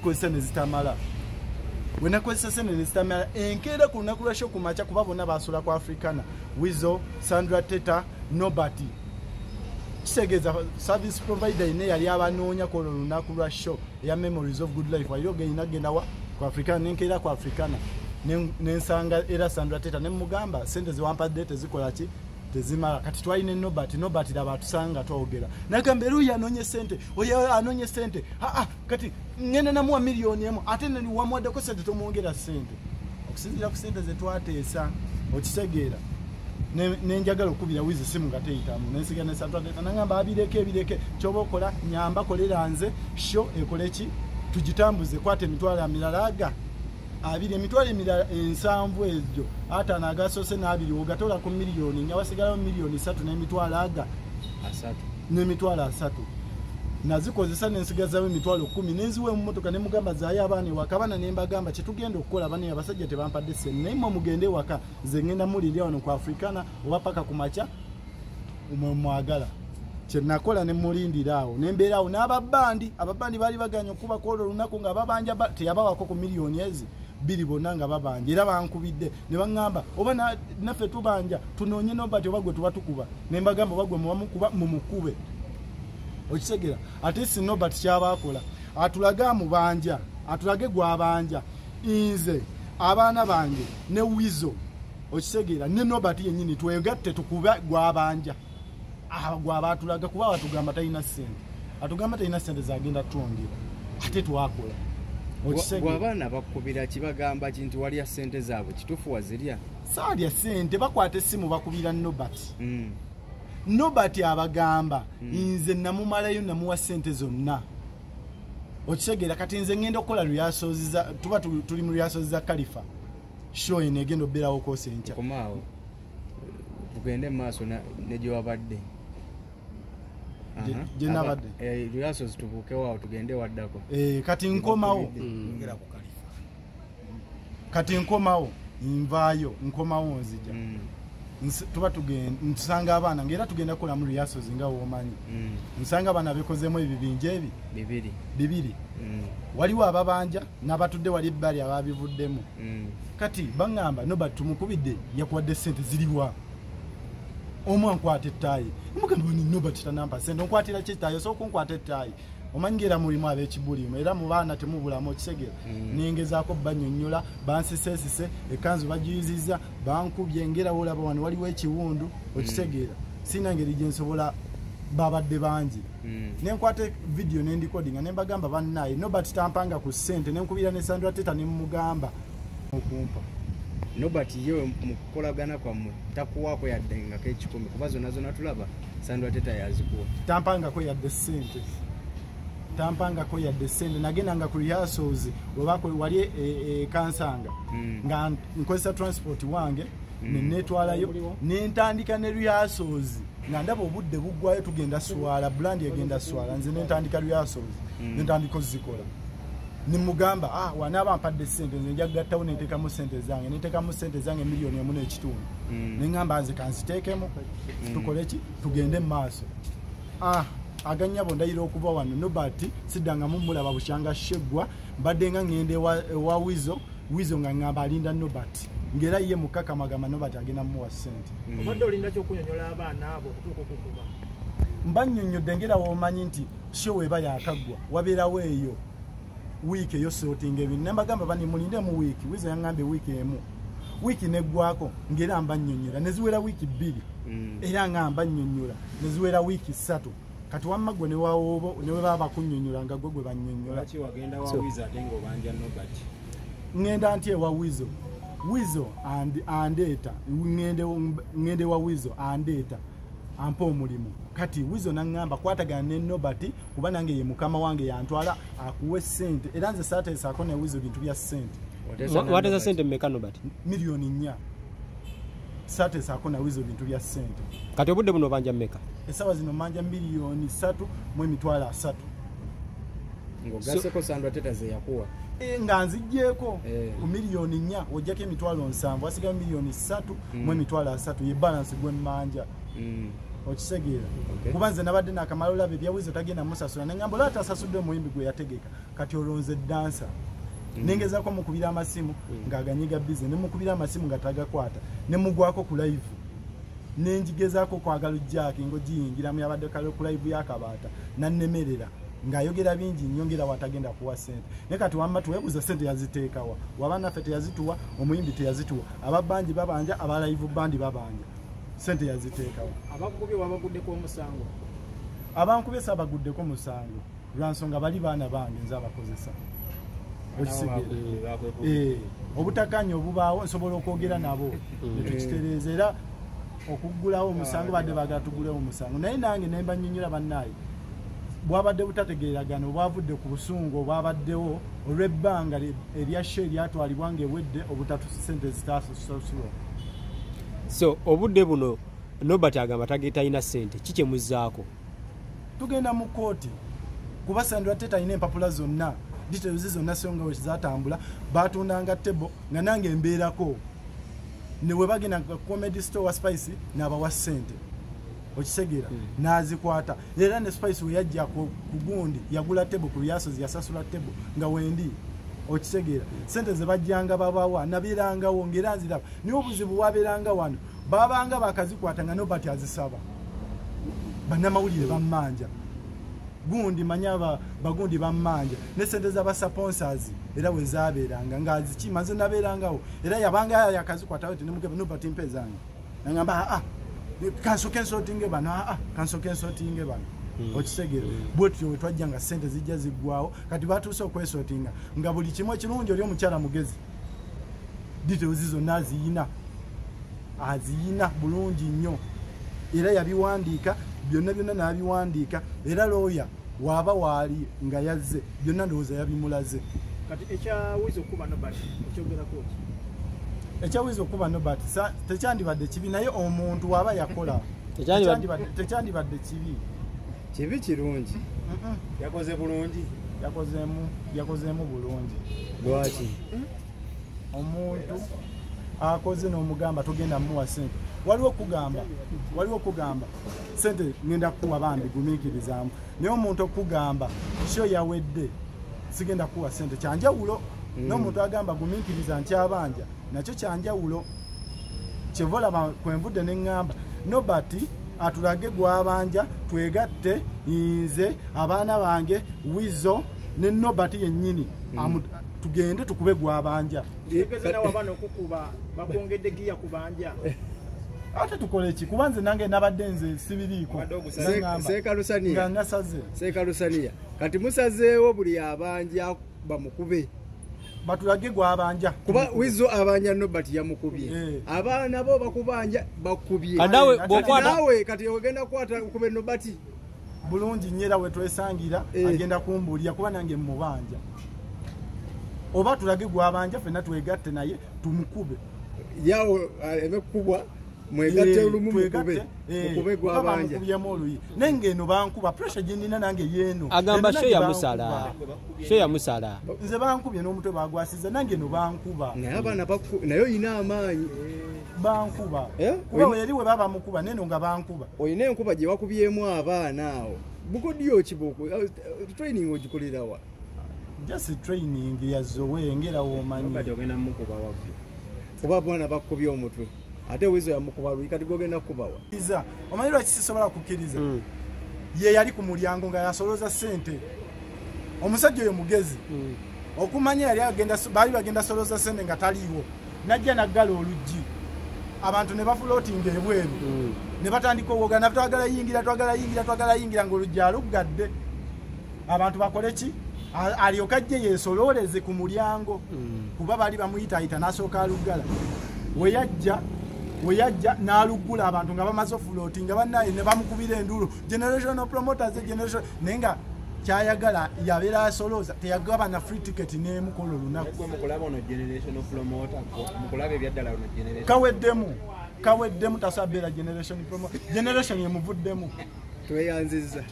nazikozesa ne zitamala we nakozesa sente ne zitamala enkeera ku lunaku lwa show ku makya kuba bonna basula ku Africana Wizo Sandra Teta Nobody kisegeeza service provider ine yali abanoonya ku lunaku lwa show ya Memories of Good Life walio genda wa ku Africana nenkeera ku Africana nensanga era Sandra Teta ne mugamba sente ziwampadde tezikola ki tezimala kati twaine Nobody laba tusanga twogera nagamba eruya anonye sente oya anonye sente kati ngene na muwa milioni emu ate ne wamwadde ko sente tomwongera sente okusinzira ku sente ze twateesa okisegeera nenjagala okubira Wizo simu nga teyitamu nensiga ne Sandra Teta nagamba ebireke kyoba okola nyamba kolera nze show ekole ki tugitambuze kwate emitwalo emiralaga abiri emitwalo ensanvu ezo ata nagasose n'abiri ogatola ku milioni nga wasigala milioni 3 n'emitwalo aga asatu n'emitwalo asatu nazikozesa nensigazawo emitwalo 10 nenziwe mu motoka ne mugamba zaaya abaana wakabana ne mbagamba kitugenda okukola abana abasajja tebampadde sente naye mugende waka ze ngenda mulira wano ku Africana oba paka ku makya mwagala kyenakola ne mulindira awo nembeera awo n'ababandi bali baganya okuba ko lunaku nga babanja teyabawako ku milioni ezi biri bonna nga babanja era bankubidde ne bangamba oba naffe tubanja tunoonye Nobody oba gwe tuba tukuba ne mbagamba oba gwe muba mumukube okisegera ate si Nobody kyabakola atulaga mubanja atulage gwabanja inze abaana bange ne Wizo okisegera ne Nobody yennyini twegatte tukuba gwabanja gwabatulaga kuba batugamba talina sente atugamba talina sente zagenda twongera ate twakola abaana bakubira kibagamba kintu wali ya sente zaabwe kitufu wazirya saali ya sente bakwata essimu bakubira Nobody abagamba nze namumalayo namuwa sente zonna okisegera kati nze ngenda okukola rehearsals tuba tuli mu rehearsals za Khalifa show ene egenda obberawo kosencha komaawo tugende maaso nejo wabadde jenabadde rehearsals tubuke wao tugende waddako kati nkomawo ngera ku Khalifa kati nvaayo nkomawo nzija tuba tugenda nsanga abaana ngera tugenda kola mu rehearsals nga womanyi nsanga abana bekozemu ebibinje ebi bibiri waliwo ababanja n'abatudde wali ebbali ababivuddemu kati bangamba Nobody tumukubidde yakwadde sente ziriwa omwa nkwate tayi mugamba ni Nobody tanampa sente nkwatira kitayo so kunkwate tayi omanyira mulimu abekibulimo era mu baana temubulamu okisegera ningezaako banyonnyola bansisesise ekanzu bagiyiziza bankubye ngera olaba wano waliwo ekiwundu okisegera sina ngeri gyensobola babadde bangi nenkwate video n'endicodinga nembagamba bannaye Nobody tampanga ku sente nenkubira ne Sandra Teta nemugamba okumpa Nobody yewe mukolagana kwammwe takuwaako yadde nga k'ekikumi kuba zonna tulaba Sandra Teta yazikuwa tampangako yadde sente nagenda nga ku rehearsals wali kansanga nga nkozesa transport wange netwalayo nentandika ne rehearsals nga ndaba obudde buggwayo tugenda swala brand egenda swala nze nentandika rehearsals nentandika zikola nimugamba wanaba mpadde sente nze njagattawo neteekamu sente zange milioni 1.5 nengamba nze kanziteekemu tukole ki tugende maaso aganyabo ndayira okuva wano Nobody sidanga mumulaba bushanga sheggwa mbadde nga ngende wa Wizo nga ngamba alinda Nobody ngera ye mukaka magama Nobody agenda muwa sente obadde olinda kyokunyonyola abaana abo kutuuka okukuba mbanyonyodde ngera womanyi nti show eba yakagwa wabeerawo eyo week eyo sorting ebintu nembagamba bani mulinde mu week Wizo yangambe week emu week neggwako ngera mbanyonyola neziwera week 2 era ngamba nyonyola neziwera week 3 kati wamma gwe newe baba kunnyonnyola nga gwe bannyonnyola ki wagenda wa Wizo ate ng'obanja Nobody ngenda nti ewa Wizo andeeta ngende wa Wizo andeeta ampa omulimu kati Wizo nangamba kwatagana ne Nobody kuba nange ye mukama wange yantwala akuwe sente era nze saateesaako ne Wizo bintu bya sente wateza sente mmeka Nobody milioni 4 saateesaako na Wizo bintu bya sente kati obudde buno banja mmeka esawa zino manja milioni 3.3 ngogaseko Sandra Teta ze yakuwa nga nzijjeeko ku milioni 4 ojjako emitwalo 7 wasigayo milioni 3.3 ye balance gwe mmanja okisegeera Okay. kuba nze nabadde nakamala olaba ebyawizo tagenda musasula neŋŋamba olaba tasasudde omuyimbi gwe yategeka kati olonze dansa nengezaako mukubira amasimu ng'aganyiga bize ne mukubira amasimu nga tagakwata ne mugwako ku live nenjigezaako kwagala ujjaaki ng'ogiyingiramu yabadde kale ku live y'akabaata nannemerera ng'ayogera bingi nnyongera watagenda kuwa ssente naye kati wamma tuweebuza ssente yaziteekawa waba naffe teyazituwa omuyimbi teyazituwa ababbanji babanja aba live bandi babanja ssente yaziteekawa abakubye wabaguddeko omusango abankubye saabaguddeko musango lwansonga bali baana bange nze abakozesa obutakanya obubaawo nsobola okwogera nabo netukitereeza era okuggulawo omusango badde baagala tugulewo omusango naye nange nemba nnyonnyola bannaaye bwabadde butategeeragana obwavudde ku busungu obwabaddewo olw'ebbanga erya she eryatwalibwa ngaewedde obutatusente zitasasulwa so obudde buno Nobert agamba talina ssente kikyemuzaako tugenda mu kooti kuba Sandra Teta alina empapula zonna details zonna songa we zatambula batundanga tebo nga nange mbeerako ne we bagenda comedy store wa Spice n'abawa ssente okisegeera n'azikwata era ne Spice we yajja ku gundi yagula tebo ku Yasozi yasasula tebo nga wendi okisegeera ssente ze bajjanga babawa nabeerangawo ngera nziraba niyo obuzibu wabeeranga wano babanga bakazikwata nga Nobert azisaba bannamawulire bammanja gundi manyaba bagundi bammanja ne sente za sponsors era we zabeeranga ngazikima nze nabeerangawo era yabanga yakazikwata ati nemugebe Nobert mpezange ngamba kansokensotinge bano kansokensotinge bano okisegeera bwetyo twajjanga sente zijja ziggwawo kati batuuse okwesotinga nga buli kimu ekirungi oli omukyala mugezi details zonna aziyina bulungi nnyo era yabiwandiika byonna n'abiwandiika era looya waaba waali nga yazze byonna ndowooza yabimulaze kati ekyawiza okuba Nobert ekyogerako ekyawiza okuba Nobert tekyandibadde kibi naye omuntu waaba yakola tekyandibadde kibi kirungi yakoze bulungi yakozeemu bulungi lwaki omuntu akoze n'omugamba togenda muwa ssente waliwo okugamba ssente ngenda kuwa bambi gumiikirizaamu naye omuntu okugamba kyo yawedde sigenda kuwa ssente kyanjawulo n'omuntu agamba gumiikiriza ntyabanja nakyo kyanjawulo kyevolaba kwenvudde neŋŋamba Nobert atulage gwabanja twegatte nze abaana bange Wizo ne Nobert yennyini tugende tukube gwabanja bakongedde giya kubanja ate tukole ki kuba nze nange nabadde nze sibiriiko Seekalusaniya kati musazeewo buli abanja bamukube batulage gwabanja kuba Wizo abanja Nobert yamukubye abaana bo bakubanja bakubye nawe kati ogenda kukwata ukube Nobert bulungi nnyera we twesangira agenda kumbuulira kuba nange mubanja oba tulage gwabanja fenna twegatte naye tumukube yawo emekubwa mwegatte olumu mukube gwabanja mukubiyemu oluyi nenge eno bankuba pressure gyendina nange yeeno agamba sho yamusala nze bankubye n'omutwe bagwasiza nange eno bankuba naye abaana naye oyina amaanyi bankuba kuba yeri we baba mukuba neno nga bankuba oyina enkuba gye wakubyemu abaana awo bukodyo kiboko training ogikolerawa just training yazowe ngera womanyi kuba bwana bakubye omutwe ate Wizo yamukuba lwi kati gogenda kubawa omanyirwa kisobola kukkiriza ye yali ku mulyango nga yasoloza ssente omusajja oyo mugezi okumanya yali baali bagenda soloza ssente nga taliiwo najja naggala oluggi abantu ne bafulootinga ebweru ne batandika owoogana twagala yingira ng'oluggi aluggadde abantu bakole ki alyoka ajje yeesolooleze ku mulyango kuba baali bamuyitaayita n'asooka aluggala we yajja n'aluggula abantu nga bamaze ofulootinga bannaye ne bamukubira endulu generational promoters naye nga kyayagala yabeera asolooza teyagaba na free ticket n'emukola olunaku kaweddemu tasabeera generation yemuvuddemu tweyanziza